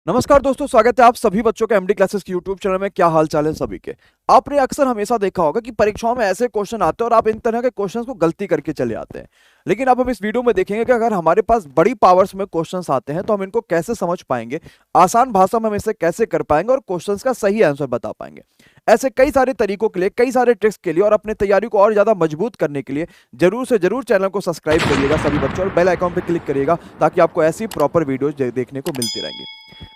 नमस्कार दोस्तों, स्वागत है आप सभी बच्चों के एमडी क्लासेस की यूट्यूब चैनल में। क्या हाल चाल है सभी के। आपने अक्सर हमेशा देखा होगा कि परीक्षाओं में ऐसे क्वेश्चन आते हैं और आप इन तरह के क्वेश्चंस को गलती करके चले आते हैं। लेकिन अब हम इस वीडियो में देखेंगे कि अगर हमारे पास बड़ी पावर्स में क्वेश्चंस आते हैं तो हम इनको कैसे समझ पाएंगे, आसान भाषा में हम इसे कैसे कर पाएंगे और क्वेश्चंस का सही आंसर बता पाएंगे। ऐसे कई सारे तरीकों के लिए, कई सारे ट्रिक्स के लिए और अपनी तैयारी को और ज्यादा मजबूत करने के लिए जरूर से जरूर चैनल को सब्सक्राइब करिएगा सभी बच्चों, और बेल आइकॉन पर क्लिक करिएगा ताकि आपको ऐसी प्रॉपर वीडियोज देखने को मिलती रहेंगी।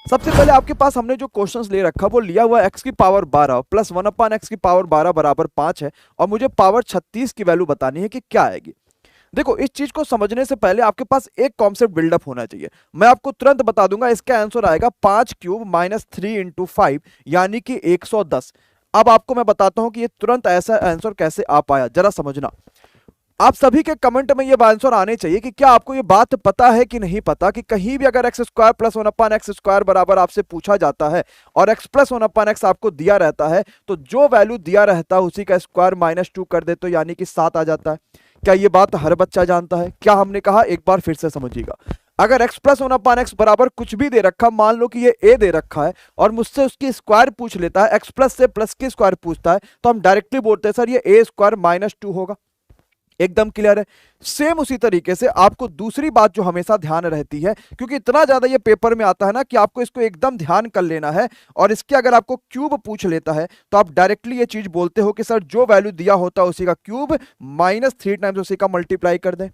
सबसे पहले आपके पास हमने जो क्वेश्चंस ले रखा वो लिया हुआ x की पावर 12 प्लस 1/x की पावर 12 बराबर 5 है और मुझे पावर 36 की वैल्यू बतानी है कि क्या आएगी। देखो, इस चीज को समझने से पहले आपके पास एक कॉन्सेप्ट बिल्डअप होना चाहिए। मैं आपको तुरंत बता दूंगा, इसका आंसर आएगा 5 क्यूब माइनस 3 इंटू 5 यानी कि 110। अब आपको मैं बताता हूं कि ये तुरंत ऐसा आंसर कैसे आ पाया, जरा समझना। आप सभी के कमेंट में ये आंसर आने चाहिए कि क्या आपको ये बात पता है कि नहीं पता कि कहीं भी अगर x square plus 1/x square बराबर आपसे पूछा जाता है और x प्लस 1/x आपको दिया रहता है तो जो वैल्यू दिया रहता है उसी का स्क्वायर -2 कर दे तो यानी कि 7 आ जाता है। क्या ये बात हर बच्चा जानता है? क्या हमने कहा, एक बार फिर से समझिएगा। अगर x प्लस 1/x बराबर कुछ भी दे रखा, मान लो कि ये a दे रखा है और मुझसे उसकी स्क्वायर पूछ लेता है, x प्लस से प्लस की स्क्वायर पूछता है, तो हम डायरेक्टली बोलते हैं सर ये a स्क्वायर -2 होगा। एकदम क्लियर है। सेम उसी तरीके से आपको दूसरी बात जो हमेशा ध्यान रहती है, क्योंकि इतना ज्यादा ये पेपर में आता है ना कि आपको इसको एकदम ध्यान कर लेना है, और इसके अगर आपको क्यूब पूछ लेता है तो आप डायरेक्टली ये चीज बोलते हो कि सर जो वैल्यू दिया होता है उसी का क्यूब -3 टाइम्स उसी का मल्टीप्लाई कर दें।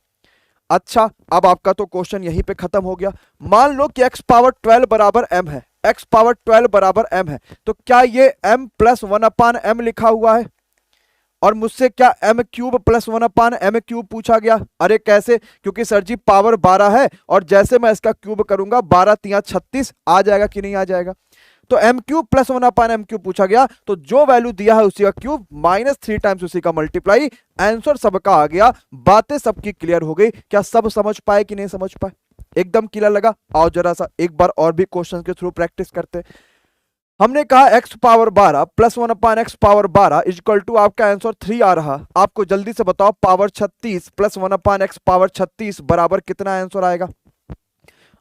अच्छा, अब आपका तो क्वेश्चन यहीं पे खत्म हो गया। मान लो कि x पावर 12 बराबर m है, x पावर 12 बराबर m है, तो क्या ये m प्लस 1/m लिखा हुआ है और मुझसे क्या m cube plus 1/m cube पूछा गया? अरे कैसे? क्योंकि सर जी पावर 12 है और जैसे मैं इसका क्यूब करूंगा 12 तिया 36 आ जाएगा कि नहीं आ जाएगा? तो m cube plus 1/m cube पूछा गया, तो जो वैल्यू दिया है उसी का क्यूब -3 टाइम्स उसी का मल्टीप्लाई। आंसर सबका आ गया, बातें सबकी क्लियर हो गई। क्या सब समझ पाए कि नहीं समझ पाए? एकदम क्लियर लगा? आओ जरा सा एक बार और भी क्वेश्चन के थ्रू प्रैक्टिस करते हैं। हमने कहा x power 12 plus 1/x power 12 equal to आपका आंसर 3 आ रहा। आपको जल्दी से बताओ पावर 36 प्लस 1/x पावर 36 बराबर कितना आंसर आएगा?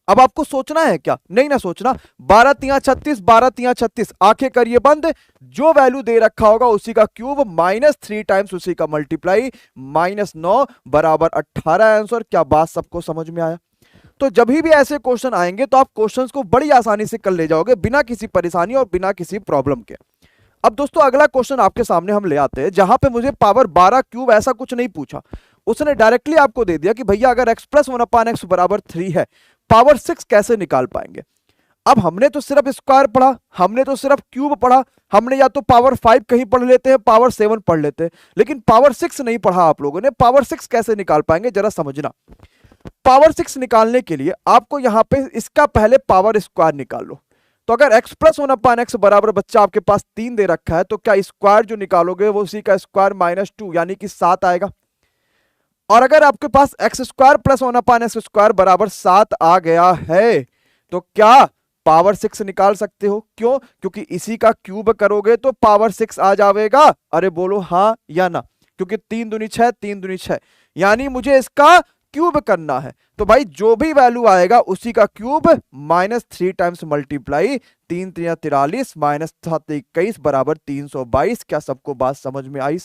अब आपको सोचना है क्या? नहीं ना सोचना। 12 तिया 36, 12 तिया 36, आंखें करिए बंद। जो वैल्यू दे रखा होगा उसी का क्यूब -3 टाइम्स उसी का मल्टीप्लाई, -9 बराबर 18 आंसर। क्या बात सबको समझ में आया? तो जब भी ऐसे क्वेश्चन आएंगे तो आप क्वेश्चंस को बड़ी आसानी से कर ले जाओगे, बिना किसी परेशानी और बिना किसी प्रॉब्लम के। अब दोस्तों अगला क्वेश्चन आपके सामने हम ले आते हैं, जहां पे मुझे पावर 12 क्यूब ऐसा कुछ नहीं पूछा। उसने डायरेक्टली आपको दे दिया कि भैया अगर x प्लस 1/x बराबर 3 है, पावर 6 कैसे निकाल पाएंगे? अब हमने तो सिर्फ स्क्वायर पढ़ा, हमने तो सिर्फ क्यूब पढ़ा, हमने या तो पावर 5 कहीं पढ़ लेते हैं, पावर 7 पढ़ लेते हैं, लेकिन पावर 6 नहीं पढ़ा आप लोगों ने। पावर 6 कैसे निकाल पाएंगे, जरा समझना। पावर 6 निकालने के लिए आपको यहां पे इसका पहले पावर स्क्वायर निकाल लो। तो अगर x प्लस 1/x बराबर बच्चा आपके पास 3 दे रखा है, तो क्या स्क्वायर जो निकालोगे वो उसी का स्क्वायर -2 यानी कि 7 आएगा। और अगर आपके पास x square plus 1/x square बराबर 7 आ गया है, तो क्या पावर 6 निकाल सकते हो? क्यों? क्योंकि इसी का क्यूब करोगे तो पावर 6 आ जाएगा। अरे बोलो हाँ या ना? क्योंकि 3 दूनी 6, 3 दूनी 6, यानी मुझे इसका क्यूब करना है। तो भाई जो भी वैल्यू आएगा उसी का क्यूब -3 टाइम्स मल्टीप्लाई, 3 तिया 43 -7 21 बराबर 322। क्या सबको बात समझ में आई?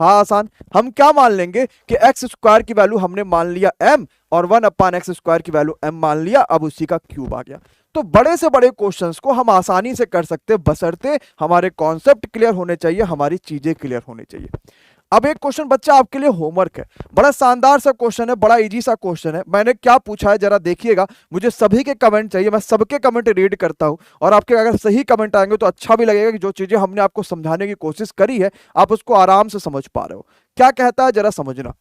हाँ आसान। हम क्या मान लेंगे कि एक्स स्क्वायर की वैल्यू हमने मान लिया m और 1/x स्क्वायर की वैल्यू m मान लिया, अब उसी का क्यूब आ गया। तो बड़े से बड़े क्वेश्चंस को हम आसानी से कर सकते हैं, बशर्ते हमारे कॉन्सेप्ट क्लियर होने चाहिए, हमारी चीजें क्लियर होनी चाहिए। अब एक क्वेश्चन बच्चा आपके लिए होमवर्क है, बड़ा शानदार सा क्वेश्चन है, बड़ा इजी सा क्वेश्चन है। मैंने क्या पूछा है जरा देखिएगा। मुझे सभी के कमेंट चाहिए, मैं सबके कमेंट रीड करता हूं, और आपके अगर सही कमेंट आएंगे तो अच्छा भी लगेगा कि जो चीजें हमने आपको समझाने की कोशिश करी है आप उसको आराम से समझ पा रहे हो। क्या कहता है जरा समझना।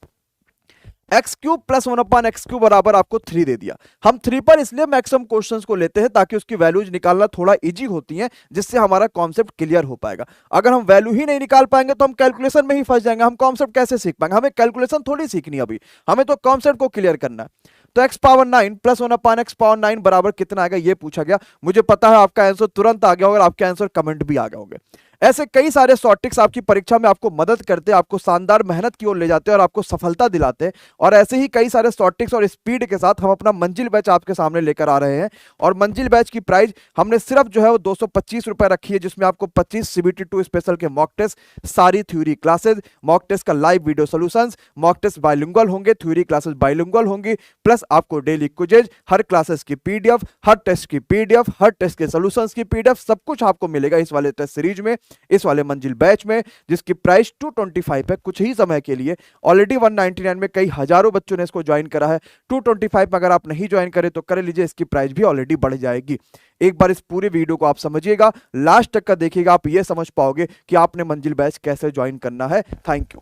X cube plus 1/x cube बराबर आपको 3 दे दिया। हम 3 पर इसलिए मैक्सिमम क्वेश्चंस को लेते हैं ताकि उसकी वैल्यूज निकालना थोड़ा इजी होती है, जिससे हमारा कॉन्सेप्ट क्लियर हो पाएगा। अगर हम वैल्यू ही नहीं निकाल पाएंगे तो हम कैलकुलेशन में ही फंस जाएंगे। हम कॉन्सेप्ट कैसे सीख पाएंगे? हमें कैलकुलेशन थोड़ी सीखनी अभी, हमें तो कॉन्सेप्ट को क्लियर करना है। तो x power 9 plus 1/x power 9 बराबर कितना आएगा ये पूछा गया। मुझे पता है आपका आंसर तुरंत आ गया होगा और आपके आंसर कमेंट भी आ गए होंगे। ऐसे कई सारे शॉर्ट ट्रिक्स आपकी परीक्षा में आपको मदद करते हैं, आपको शानदार मेहनत की ओर ले जाते हैं और आपको सफलता दिलाते हैं। और ऐसे ही कई सारे शॉर्ट ट्रिक्स और स्पीड के साथ हम अपना मंजिल बैच आपके सामने लेकर आ रहे हैं। और मंजिल बैच की प्राइस हमने सिर्फ जो है वो 225 रुपए रखी है, जिसमें आपको 25 CBT2 स्पेशल के मॉक टेस्ट, सारी थ्योरी क्लासेस, मॉक टेस्ट का live video solutions, mock test bilingual होंगे, थ्योरी क्लासेस बाइलिंगुअल होंगी, प्लस आपको डेली क्विजेज, हर क्लासेस की PDF, हर टेस्ट की PDF, हर टेस्ट के सॉल्यूशंस की PDF, सब कुछ आपको मिलेगा इस वाले टेस्ट सीरीज में, इस वाले मंजिल बैच में, जिसकी प्राइस 225 है कुछ ही समय के लिए। ऑलरेडी 199 में कई हजारों बच्चों ने इसको ज्वाइन करा है। 225 में अगर आप नहीं ज्वाइन करें तो कर लीजिए, इसकी प्राइस भी ऑलरेडी बढ़ जाएगी। एक बार इस पूरे वीडियो को आप समझिएगा, लास्ट तक का देखिएगा, आप ये समझ पाओगे कि आपने मंजिल बैच कैसे ज्वाइन करना है। Thank you.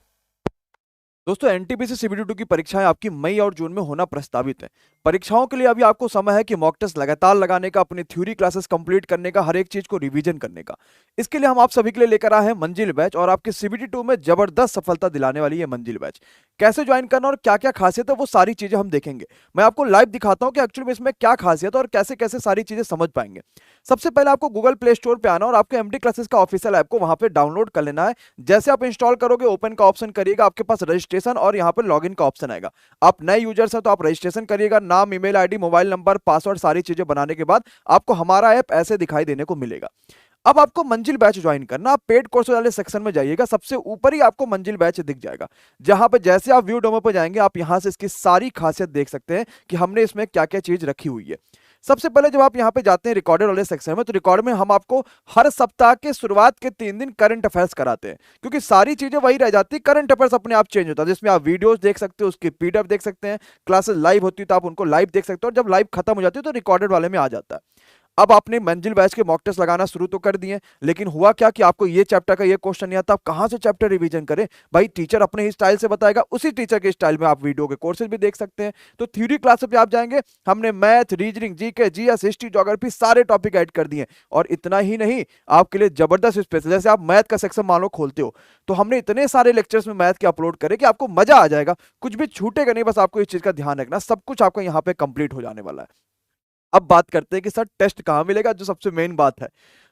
दोस्तों, एनटीपीसी CBT2 की परीक्षाएं आपकी मई और जून में होना प्रस्तावित है। परीक्षाओं के लिए अभी आपको समय है कि मॉक टेस्ट लगातार लगाने का, अपनी थ्योरी क्लासेस कंप्लीट करने का, हर एक चीज को रिवीजन करने का। इसके लिए हम आप सभी के लिए लेकर आए हैं मंजिल बैच, और आपके CBT2 में जबरदस्त सफलता दिलाने वाली है मंजिल बैच। कैसे ज्वाइन करना और क्या क्या खासियत है वो सारी चीजें हम देखेंगे। मैं आपको लाइव दिखाता हूं कि एक्चुअली में इसमें क्या खासियत है और कैसे कैसे सारी चीजें समझ पाएंगे। सबसे पहले आपको गूगल प्ले स्टोर पे आना और आपके MD क्लासेस का ऑफिशियल ऐप को वहां पे डाउनलोड कर लेना है। जैसे आप इंस्टॉल करोगे, ओपन का ऑप्शन करिएगा, आपके पास रजिस्ट्रेशन और यहाँ पर लॉगिन का ऑप्शन आएगा। आप नए यूजर्स हैं तो आप रजिस्ट्रेशन करिएगा, नाम, email ID, mobile number, password, सारी चीजें बनाने के बाद आपको हमारा ऐप ऐसे दिखाई देने को मिलेगा। अब आपको मंजिल बैच ज्वाइन करना, आप पेड कोर्स वाले सेक्शन में जाइएगा, सबसे ऊपर ही आपको मंजिल बैच दिख जाएगा। जहां पे जैसे आप व्यू डेमो पे जाएंगे, आप यहां से इसकी सारी खासियत देख सकते हैं कि हमने इसमें क्या क्या चीज रखी हुई है। सबसे पहले जब आप यहां पे जाते हैं रिकॉर्डेड वाले सेक्शन में, तो रिकॉर्ड में हम आपको हर सप्ताह के शुरुआत के 3 दिन करंट अफेयर्स कराते हैं, क्योंकि सारी चीजें वही रह जाती है, करंट अफेयर्स अपने आप चेंज होता है। जिसमें आप वीडियोस देख सकते हो, उसकी PDF देख सकते हैं, क्लासेस लाइव होती है तो आप उनको लाइव देख सकते हो, और जब लाइव खत्म हो जाती है तो रिकॉर्डेड वाले में आ जाता है। अब आपने मंजिल बैच के मॉक टेस्ट लगाना शुरू तो कर दिए, लेकिन हुआ क्या कि आपको ये चैप्टर का ये क्वेश्चन नहीं आता, आप कहां से चैप्टर रिवीजन करें? भाई, टीचर अपने ही स्टाइल से बताएगा, उसी टीचर के स्टाइल में आप वीडियो के कोर्सेज भी देख सकते हैं। तो थ्योरी क्लास पे आप जाएंगे, हमने math, reasoning, GK, GS, history, geography सारे टॉपिक ऐड कर दिए। और इतना ही नहीं, आपके लिए जबरदस्त स्पेशल, जैसे आप मैथ का सेक्शन मान लो खोलते हो, तो हमने इतने सारे लेक्चर्स में मैथ के अपलोड करे कि आपको मजा आ जाएगा, कुछ भी छूटेगा नहीं। बस आपको इस चीज का ध्यान रखना, सब कुछ आपका यहाँ पे कंप्लीट हो जाने वाला है। अब बात करते हैं कि सर टेस्ट कहां मिलेगा, जो सबसे मेन बात है।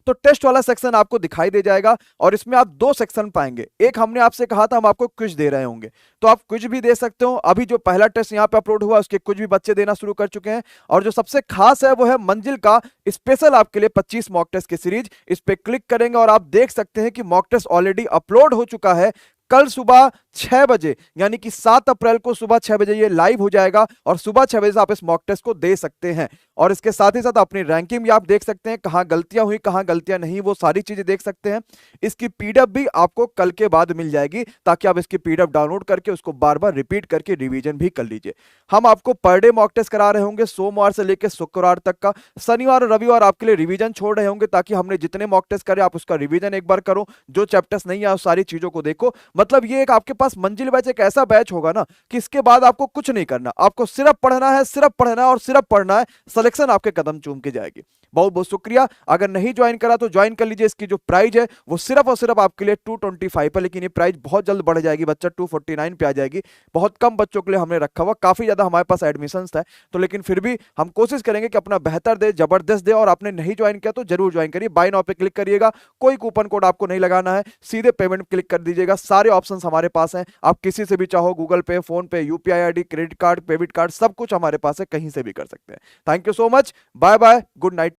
तो टेस्ट वाला सेक्शन आपको दिखाई दे जाएगा, और इसमें आप 2 सेक्शन पाएंगे। एक हमने आपसे कहा था हम आपको क्विज दे रहे होंगे, तो आप क्विज भी दे सकते हो। अभी जो पहला टेस्ट यहाँ पे अपलोड हुआ, उसके कुछ भी बच्चे देना शुरू कर चुके हैं। और जो सबसे खास है वो है मंजिल का स्पेशल आपके लिए 25 मॉक टेस्ट की सीरीज। इस पे क्लिक करेंगे और आप देख सकते हैं कि मॉक टेस्ट ऑलरेडी अपलोड हो चुका है। कल सुबह 6 बजे, यानी कि 7 अप्रैल को सुबह 6 बजे ये लाइव हो जाएगा, और सुबह 6 बजे से आप इस मॉक टेस्ट को दे सकते हैं। और इसके साथ ही साथ अपनी रैंकिंग भी आप देख सकते हैं, कहां गलतियां हुई, कहां गलतियां नहीं, वो सारी चीजें देख सकते हैं। इसकी PDF भी आपको कल के बाद मिल जाएगी, ताकि आप इसकी PDF डाउनलोड करके उसको बार बार रिपीट करके रिवीजन भी कर लीजिए। हम आपको पर डे मॉक टेस्ट करा रहे होंगे, सोमवार से लेकर शुक्रवार तक का। शनिवार और रविवार आपके लिए रिवीजन छोड़ रहे होंगे, ताकि हमने जितने मॉक टेस्ट करे आप उसका रिवीजन एक बार करो, जो चैप्टर्स नहीं आए सारी चीजों को देखो। मतलब ये एक आपके पास मंजिल बैच एक ऐसा बैच होगा ना कि इसके बाद आपको कुछ नहीं करना, आपको सिर्फ पढ़ना है, सिर्फ पढ़ना है और सिर्फ पढ़ना है। सिलेक्शन आपके कदम चूम के जाएगी। बहुत बहुत शुक्रिया। अगर नहीं ज्वाइन करा तो ज्वाइन कर लीजिए। इसकी जो प्राइस है वो सिर्फ और सिर्फ आपके लिए 225 है, लेकिन ये प्राइस बहुत जल्द बढ़ जाएगी बच्चा, 249 पे आ जाएगी। बहुत कम बच्चों के लिए हमने रखा हुआ, काफी ज्यादा हमारे पास एडमिशंस है, तो लेकिन फिर भी हम कोशिश करेंगे कि अपना बेहतर दे, जबरदस्त दे। और आपने नहीं ज्वाइन किया तो जरूर ज्वाइन करिए। बाय नाउ पे क्लिक करिएगा, कोई कूपन कोड आपको नहीं लगाना है, सीधे पेमेंट क्लिक कर दीजिएगा। सारे ऑप्शन हमारे पास हैं, आप किसी से भी चाहो, गूगल पे, फोन पे, UPI ID, credit card, debit card, सब कुछ हमारे पास है, कहीं से भी कर सकते हैं। Thank you so much, bye bye, good night.